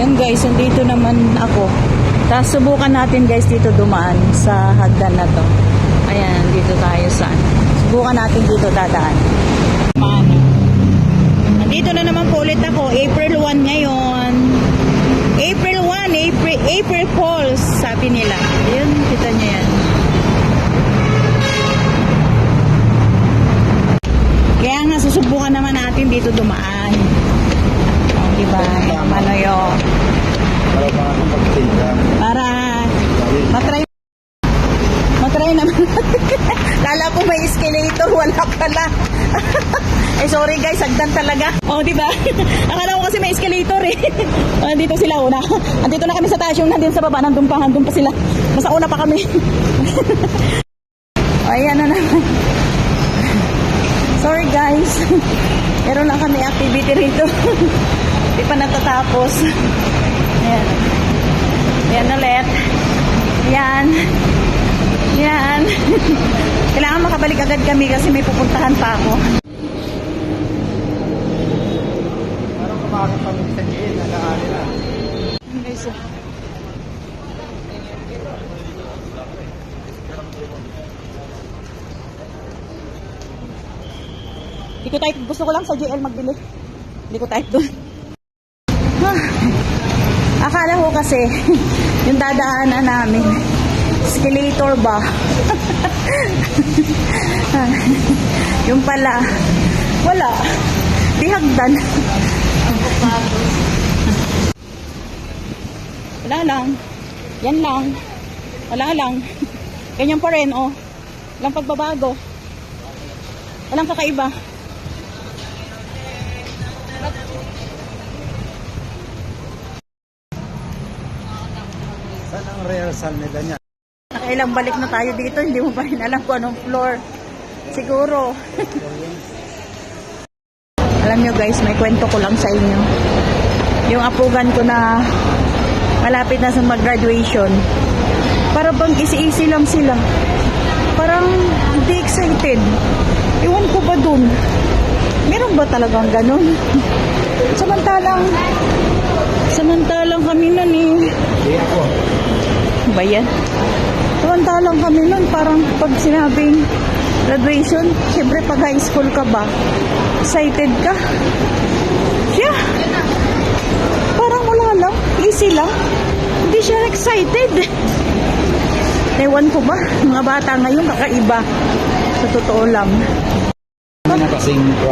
Yan guys, nandito naman ako. Tapos subukan natin guys dito dumaan sa hagdan na to. Ayan, dito tayo sa subukan natin dito dadaan. Nandito na naman po ulit ako. April 1 ngayon. April 1, April Fools, sabi nila. Ayun, kita nyo yan. Kaya nga, susubukan naman natin dito dumaan. O, diba? Yung ano yun. Para matry naman. Kala ko may escalator, wala pala. Eh sorry guys, hagdan talaga. Oh, di ba? Akala ko kasi may escalator eh. Andito sila una. Andito na kami sa taas, yung nandun sa baba, nandun pa sila. Mas una pa kami. Ayan na naman. Sorry guys. Meron lang kami activity rito. Di pa natatapos. Ayan. Ayan ulit. Ayan. Ayan. Kailangan makabalik agad kami kasi may pupuntahan pa ako. Parang kumakit pa sa gilid, nag-aali na. Guys, hindi ko type. Gusto ko lang sa JL magbili. Hindi ko type doon. Akala ko kasi yung dadaanan namin escalator ba? Yung pala wala. Di hagdan. Wala lang. Yan lang. Wala lang. Ganyan pa rin, oh. Walang pagbabago. Walang kakaiba. Saan ang rehearsal nila niya? Nakailang balik na tayo dito, hindi mo pa rin alam kung anong floor. Siguro. Alam nyo guys, may kwento ko lang sa inyo. Yung apugan ko na malapit na sa mag-graduation, para bang easy-easy lang sila. Parang hindi excited. Iwan ko ba dun? Meron ba talagang ganun? Samantalang kami nun eh. Hindi ako. Ba yan? Samantalang kami nun, parang pag sinabing graduation, syempre pag high school ka ba, excited ka? Yeah. Parang wala lang, easy lang. Hindi siya excited. Ewan ko ba, mga bata ngayon kakaiba. Sa totoo lang. Ano na kasing